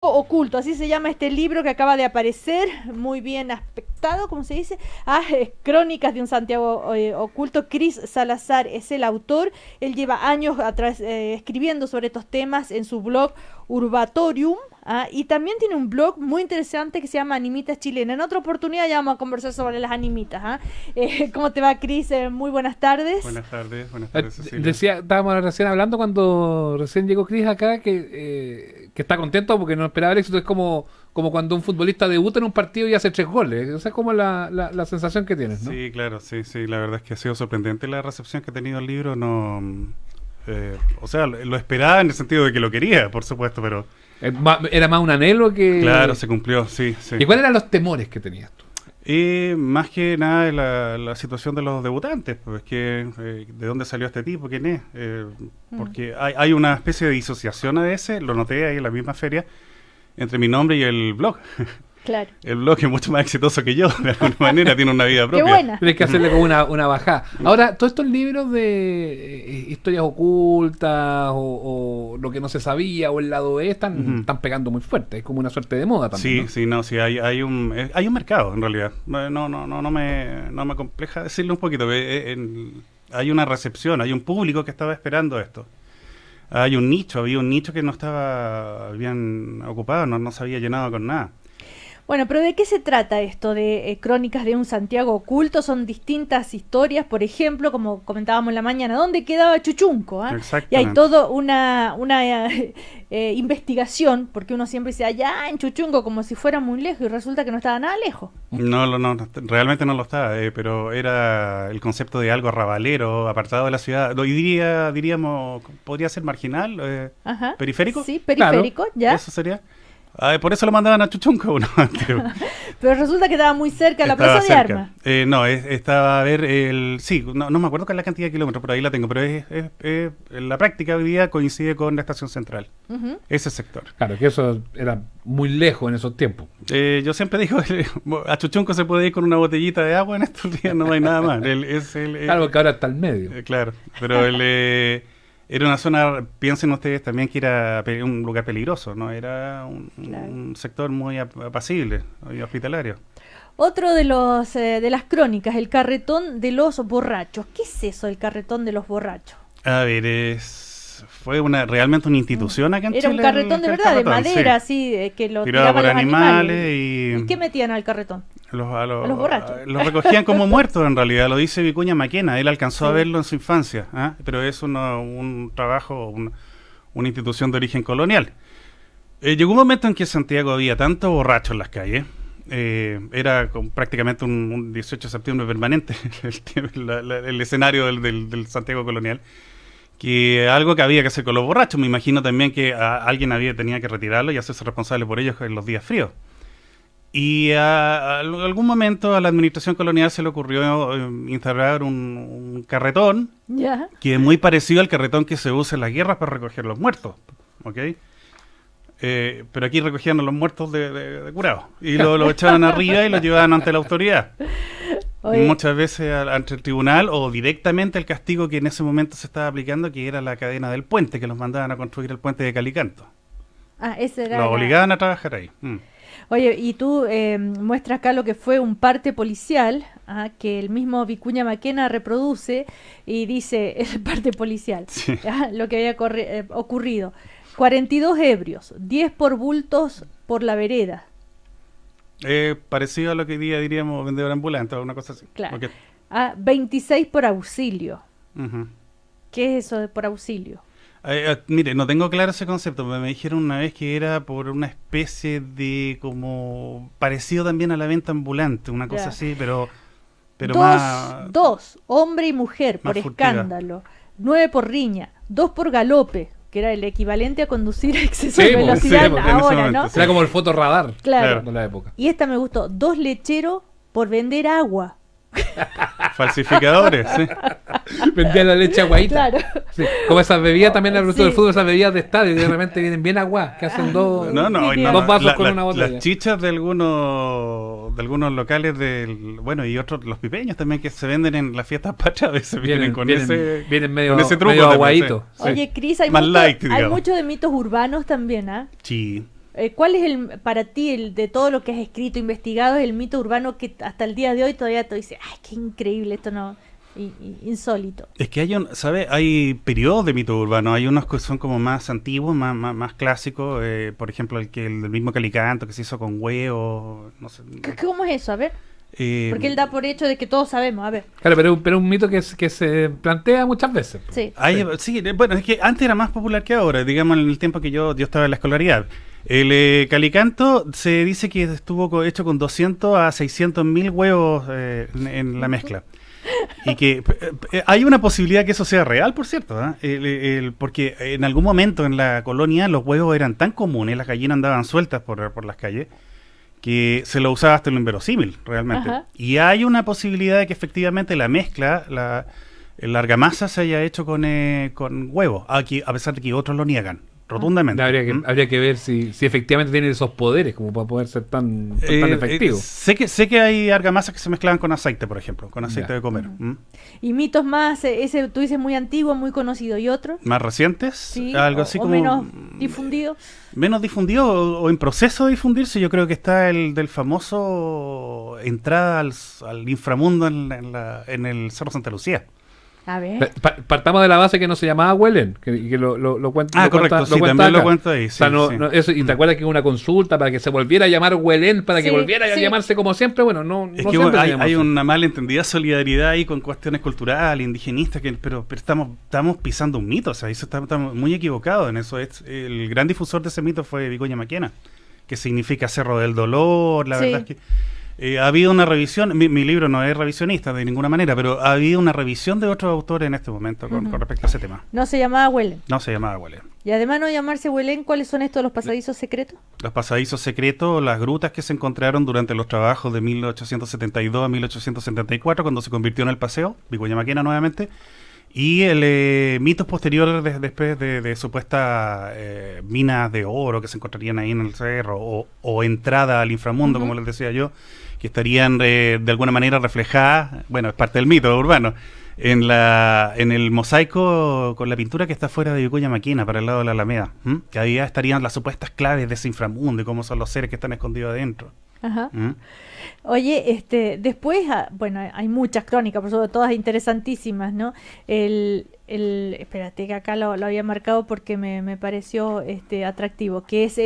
Oculto, así se llama este libro que acaba de aparecer, muy bien aspectado, ¿cómo se dice? Crónicas de un Santiago oculto. Cris Salazar es el autor. Él lleva años atrás escribiendo sobre estos temas en su blog Urbatorium, y también tiene un blog muy interesante que se llama Animitas Chilena. En otra oportunidad ya vamos a conversar sobre las animitas. ¿Cómo te va, Cris? Muy buenas tardes. Buenas tardes, Cecilia. Estábamos recién hablando cuando recién llegó Cris acá que está contento porque no esperaba el éxito. Es como cuando un futbolista debuta en un partido y hace 3 goles. Esa es como la sensación que tienes, ¿no? Sí, claro, sí. La verdad es que ha sido sorprendente la recepción que ha tenido el libro. No, o sea, lo esperaba en el sentido de que lo quería, por supuesto, pero... Era más un anhelo que... Claro, se cumplió, sí. ¿Y cuáles eran los temores que tenías tú? Más que nada la situación de los debutantes, pues que de dónde salió este tipo, quién es, porque hay una especie de disociación a veces, lo noté ahí en la misma feria, entre mi nombre y el blog. Claro. El blog es mucho más exitoso que yo, de alguna manera, tiene una vida propia. ¡Qué buena! Tienes que hacerle como una bajada. Ahora, todos estos libros de historias ocultas o lo que no se sabía o el lado B están pegando muy fuerte. Es como una suerte de moda también. Sí, ¿no? sí, hay un mercado en realidad. No me compleja decirlo un poquito. Hay una recepción, hay un público que estaba esperando esto. Había un nicho que no estaba bien ocupado, no se había llenado con nada. Bueno, pero ¿de qué se trata esto de Crónicas de un Santiago oculto? Son distintas historias, por ejemplo, como comentábamos en la mañana, ¿dónde quedaba Chuchunco? Y hay toda una investigación, porque uno siempre dice allá en Chuchunco como si fuera muy lejos y resulta que no estaba nada lejos. No, realmente no lo estaba, pero era el concepto de algo arrabalero, apartado de la ciudad. Hoy diríamos, podría ser marginal, periférico. Sí, periférico, claro, ya. Eso sería. Por eso lo mandaban a Chuchunco uno. Pero resulta que estaba muy cerca de la Plaza de Armas. Estaba a ver no me acuerdo cuál es la cantidad de kilómetros, por ahí la tengo, pero la práctica hoy día coincide con la estación central. Ese sector. Claro, que eso era muy lejos en esos tiempos. Yo siempre digo, a Chuchunco se puede ir con una botellita de agua en estos días, no hay nada más. Claro, porque ahora está al medio. Claro, pero era una zona, piensen ustedes también que era un lugar peligroso, ¿no? Era un sector muy apacible y hospitalario. Otro de las crónicas, el carretón de los borrachos. ¿Qué es eso, el carretón de los borrachos? A ver, fue realmente una institución acá en Chile. Era un carretón de verdad, de madera, así, que lo tiraban por los animales. ¿Y qué metían al carretón? A los borrachos. Los recogían como muertos, en realidad, lo dice Vicuña Maquena. Él alcanzó a verlo en su infancia, pero es un trabajo, una institución de origen colonial. Llegó un momento en que en Santiago había tanto borracho en las calles, era prácticamente un 18 de septiembre permanente el escenario del Santiago colonial, que algo que había que hacer con los borrachos. Me imagino también que alguien tenía que retirarlo y hacerse responsable por ellos en los días fríos. Y algún momento a la administración colonial se le ocurrió instalar un carretón que es muy parecido al carretón que se usa en las guerras para recoger los muertos, ¿ok? Pero aquí recogían a los muertos de curados y lo echaban arriba y lo llevaban ante la autoridad. Oye. Muchas veces ante el tribunal o directamente el castigo que en ese momento se estaba aplicando, que era la cadena del puente, que los mandaban a construir el puente de Calicanto. Ese era. Los obligaban a trabajar ahí. Oye, y tú muestras acá lo que fue un parte policial, que el mismo Vicuña Maquena reproduce y dice el parte policial, sí. Lo que había ocurrido. 42 ebrios, 10 por bultos por la vereda. Parecido a lo que hoy día diríamos vendedor ambulante o una cosa así. Claro. 26 por auxilio. ¿Qué es eso de por auxilio? Mire, no tengo claro ese concepto, me dijeron una vez que era por una especie de como parecido también a la venta ambulante, una cosa así, pero dos, hombre y mujer por escándalo, 9 por riña, 2 por galope, que era el equivalente a conducir a exceso de velocidad ahora, ¿no? Era como el fotorradar, claro, de la época. Y esta me gustó, 2 lecheros por vender agua. Falsificadores, sí. Vendían la leche aguadita. Claro. Sí. Como esas bebidas también en el del fútbol, esas bebidas de estadio, que de repente vienen bien aguadas, que hacen dos vasos con una botella. Las chichas de algunos locales y otros, los pipeños también que se venden en las fiestas patrias, a veces vienen medio ese truco medio aguadito. Sí. Oye, Cris, hay mucho de mitos urbanos también, Sí. ¿cuál es para ti, de todo lo que has escrito, investigado, el mito urbano que hasta el día de hoy todavía te dice, ay, qué increíble, esto no, insólito? Es que hay periodos de mito urbano, hay unos que son como más antiguos, más clásicos, por ejemplo, el del mismo Calicanto que se hizo con huevos, no sé. ¿Cómo es eso? A ver. Porque él da por hecho de que todos sabemos, a ver. Claro, pero es un mito que se plantea muchas veces. Sí. Sí, bueno, es que antes era más popular que ahora, digamos, en el tiempo que yo estaba en la escolaridad. El Calicanto se dice que estuvo hecho con 200 a 600 mil huevos en la mezcla. Y que hay una posibilidad que eso sea real, por cierto, ¿eh? Porque en algún momento en la colonia los huevos eran tan comunes, las gallinas andaban sueltas por las calles, que se lo usaba hasta en lo inverosímil, realmente. Ajá. Y hay una posibilidad de que efectivamente la mezcla, la argamasa se haya hecho con huevos, aquí, a pesar de que otros lo niegan, rotundamente. Habría que ver si efectivamente tiene esos poderes como para poder ser tan efectivo. Sé que hay argamasas que se mezclaban con aceite, por ejemplo, con aceite de comer. Y mitos más, ese tú dices muy antiguo, muy conocido, ¿y otros? Más recientes, Sí, algo así o como menos difundido. Menos difundido o en proceso de difundirse. Yo creo que está el del famoso entrada al inframundo en el Cerro Santa Lucía. A ver. Partamos de la base que no se llamaba Huelen, que lo cuenta. Correcto, sí, también lo cuento ahí. Sí, eso, y te acuerdas que hubo una consulta para que se volviera a llamar Huelen, para que volviera a llamarse como siempre. Bueno, es que hay una malentendida solidaridad ahí con cuestiones culturales, indigenistas, pero estamos pisando un mito. O sea, eso estamos muy equivocados en eso. El gran difusor de ese mito fue Vicuña Maquena, que significa Cerro del Dolor. La verdad es que ha habido una revisión, mi libro no es revisionista de ninguna manera, pero ha habido una revisión de otros autores en este momento con respecto a ese tema. No se llamaba Huelen. No se llamaba Huelen. Y además no llamarse Huelen, ¿cuáles son estos los pasadizos secretos? Los pasadizos secretos, las grutas que se encontraron durante los trabajos de 1872 a 1874, cuando se convirtió en el paseo, Vicuña Maquena nuevamente, y mitos posteriores después de supuestas minas de oro que se encontrarían ahí en el cerro, o entrada al inframundo, como les decía yo, que estarían de alguna manera reflejadas, bueno, es parte del mito urbano, en el mosaico con la pintura que está fuera de Vicuña Maquena, para el lado de la Alameda, que ahí estarían las supuestas claves de ese inframundo y cómo son los seres que están escondidos adentro. Ajá. Oye, después, bueno, hay muchas crónicas, por sobre todas interesantísimas, ¿no? Espérate que acá lo había marcado porque me pareció atractivo, que es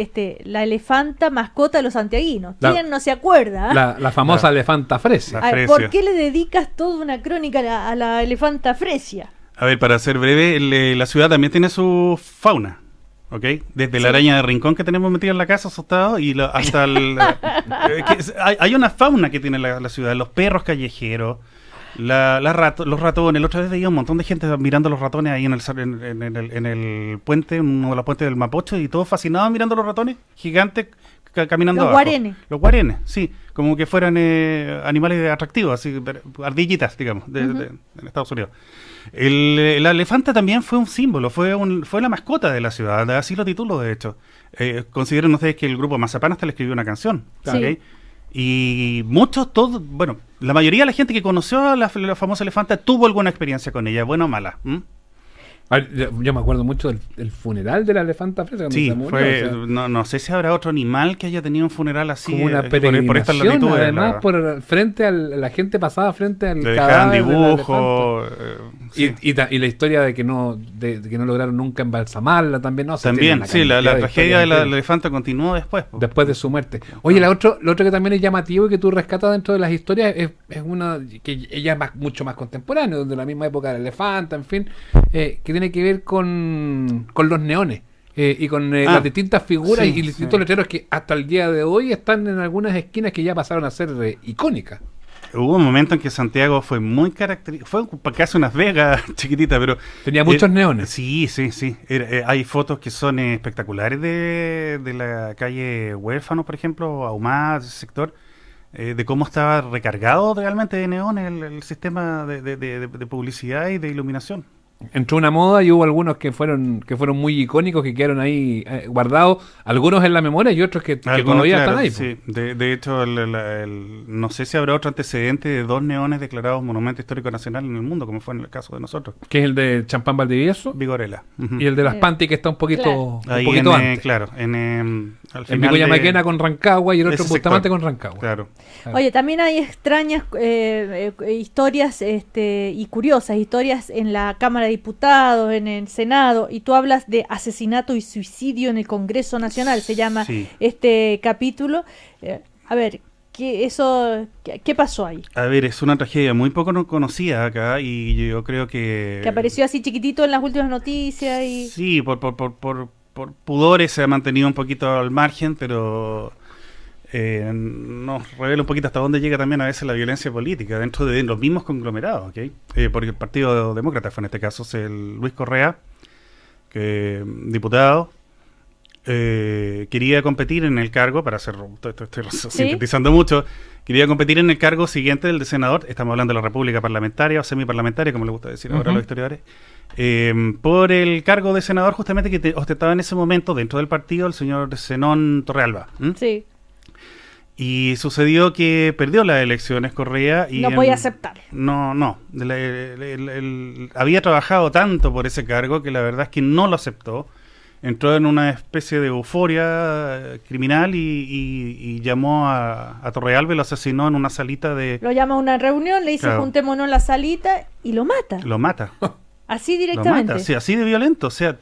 la elefanta mascota de los santiaguinos. ¿Quién no se acuerda? La famosa elefanta fresia. ¿Por qué le dedicas toda una crónica a la elefanta fresia? A ver, para ser breve, la ciudad también tiene su fauna. ¿Ok? Desde la araña de rincón que tenemos metida en la casa, asustado, y hasta hay una fauna que tiene la ciudad, los perros callejeros, los ratones. La otra vez veía un montón de gente mirando los ratones ahí en el puente, uno de los puentes del Mapocho, y todos fascinados mirando los ratones gigantes caminando abajo. Los guarenes, sí, como que fueran animales atractivos, así, ardillitas, digamos, en Estados Unidos. La elefanta también fue un símbolo, fue la mascota de la ciudad, así lo titulo, de hecho. Consideren ustedes que el grupo Mazapán hasta le escribió una canción, ¿okay? Y bueno, la mayoría de la gente que conoció a la famosa elefanta tuvo alguna experiencia con ella, buena o mala. Yo me acuerdo mucho del funeral de la elefanta fresa. Sí, no sé si habrá otro animal que haya tenido un funeral así. Como una peregrinación, además, frente a la gente pasaba frente al cadáver dibujos. Y la historia de que no lograron nunca embalsamarla también, ¿no? También, sí, la tragedia de la elefanta continuó después. Después de su muerte. Oye, lo otro que también es llamativo y que tú rescatas dentro de las historias es una que ella es mucho más contemporánea, de la misma época de la elefanta, en fin, que tiene que ver con los neones. Y con las distintas figuras y distintos letreros que hasta el día de hoy están en algunas esquinas que ya pasaron a ser icónicas. Hubo un momento en que Santiago fue muy característico, fue casi unas Vegas chiquititas, pero... Tenía muchos neones. Sí. Hay fotos que son espectaculares de la calle Huérfano, por ejemplo, Ahumada, ese sector, de cómo estaba recargado realmente de neones el sistema de publicidad y de iluminación. entró una moda y hubo algunos que fueron muy icónicos, que quedaron ahí guardados, algunos en la memoria y otros que todavía están ahí. Sí. De hecho, no sé si habrá otro antecedente de 2 neones declarados Monumento Histórico Nacional en el mundo, como fue en el caso de nosotros. Que es el de Champán Valdivieso. Vigorela. Y el de Las Panty, que está un poquito, ahí un poquito antes. Claro, al El final Vicuña Maquena con Rancagua y el otro ese en Bustamante sector. con Rancagua. Claro. Oye, también hay extrañas historias y curiosas historias en la Cámara de Diputados, en el Senado, y tú hablas de asesinato y suicidio en el Congreso Nacional, se llama este capítulo. A ver, ¿qué pasó ahí? A ver, es una tragedia muy poco conocida acá y yo creo que... Que apareció así chiquitito en las últimas noticias y... Sí, por pudores se ha mantenido un poquito al margen, pero... nos revela un poquito hasta dónde llega también a veces la violencia política dentro de los mismos conglomerados, ¿ok? Porque el Partido Demócrata fue en este caso el Luis Correa, que diputado, quería competir en el cargo, para hacer, estoy sintetizando mucho, quería competir en el cargo siguiente del de senador, estamos hablando de la República Parlamentaria o semiparlamentaria, como le gusta decir ahora a los historiadores, por el cargo de senador justamente que ostentaba en ese momento dentro del partido el señor Zenón Torrealba. Sí. Y sucedió que perdió las elecciones Correa y... No podía aceptar. No. Había trabajado tanto por ese cargo que la verdad es que no lo aceptó. Entró en una especie de euforia criminal y llamó a Torrealba y lo asesinó en una salita de... Lo llama a una reunión, le dice juntémonos en la salita y lo mata. Lo mata. Así directamente. Lo mata, sí, así de violento. O sea...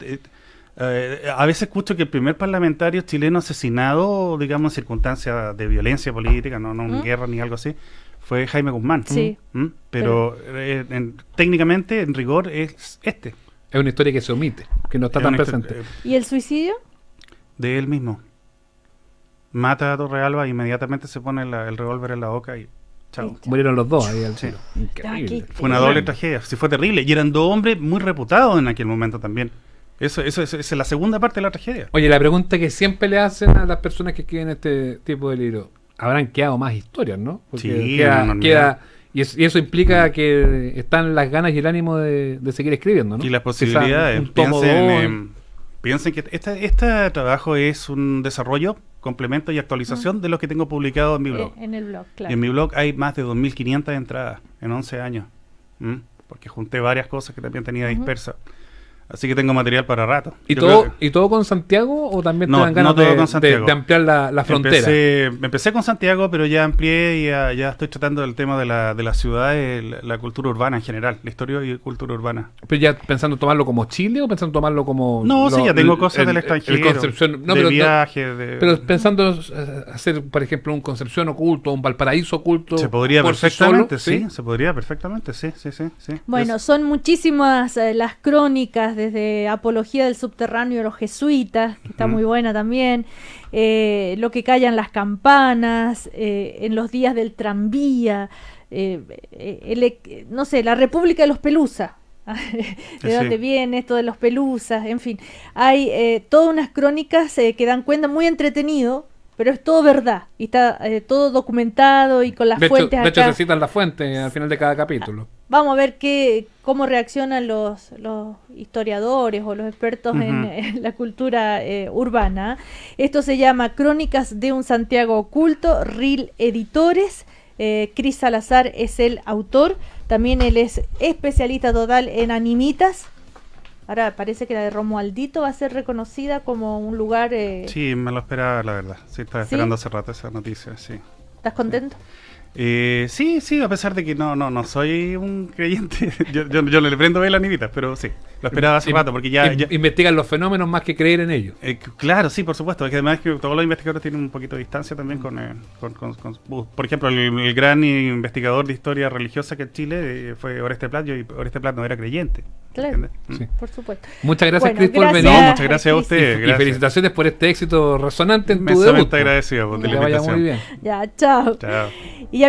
a veces escucho que el primer parlamentario chileno asesinado, digamos, en circunstancias de violencia política, no en guerra ni algo así, fue Jaime Guzmán. Sí. Pero técnicamente, en rigor, es este. Es una historia que se omite, que no está tan presente. ¿Y el suicidio? De él mismo. Mata a Torrealba e inmediatamente se pone el revólver en la boca y chao. Murieron los dos ahí al tiro. Increíble. Fue una doble tragedia. Sí, fue terrible. Y eran 2 hombres muy reputados en aquel momento también. Eso es la segunda parte de la tragedia. Oye, la pregunta que siempre le hacen a las personas que escriben este tipo de libros, habrán quedado más historias, ¿no? Porque sí, queda y eso implica que están las ganas y el ánimo de seguir escribiendo, ¿no? Y las posibilidades. Piensen que este trabajo es un desarrollo, complemento y actualización de lo que tengo publicado en mi blog. En el blog, claro. Y en mi blog hay más de 2.500 entradas en 11 años. Porque junté varias cosas que también tenía dispersas. Así que tengo material para rato. ¿Y todo con Santiago o también te dan ganas de ampliar la frontera? Empecé con Santiago, pero ya amplié y ya estoy tratando del tema de la ciudad y la cultura urbana en general, la historia y cultura urbana. ¿Pero ya pensando tomarlo como Chile o pensando tomarlo como...? No, sí, ya tengo cosas del extranjero, Concepción, de viaje. Pero pensando hacer, por ejemplo, un Concepción oculto, un Valparaíso oculto... Se podría perfectamente, sí, se podría perfectamente, sí. Bueno, son muchísimas las crónicas desde Apología del Subterráneo de los Jesuitas, que está muy buena también, Lo que callan las campanas, En los días del tranvía, no sé, La República de los Pelusas, de dónde viene esto de los Pelusas, en fin, hay todas unas crónicas que dan cuenta, muy entretenido, pero es todo verdad, y está todo documentado y con las fuentes acá. De hecho, se citan las fuentes al final de cada capítulo. Vamos a ver cómo reaccionan los historiadores o los expertos en la cultura urbana. Esto se llama Crónicas de un Santiago Oculto, RIL Editores. Cris Salazar es el autor. También él es especialista total en animitas. Ahora parece que la de Romualdito va a ser reconocida como un lugar... Sí, me lo esperaba, la verdad. Sí, estaba esperando hace rato esa noticia, sí. ¿Estás contento? Sí, a pesar de que no soy un creyente. yo le prendo vela a animitas, pero sí, lo esperaba hace rato, porque ya... Investigan los fenómenos más que creer en ellos. Claro, sí, por supuesto. Es que además que todos los investigadores tienen un poquito de distancia también con por ejemplo, el gran investigador de historia religiosa que en Chile fue Oreste Plat, y Oreste Plat no era creyente. Claro, sí, por supuesto. Muchas gracias, Cris, por venir. Muchas gracias a usted. Y felicitaciones por este éxito resonante en tu debut. Agradecido por la invitación. Que vaya muy bien. Ya, chao. Chao. Y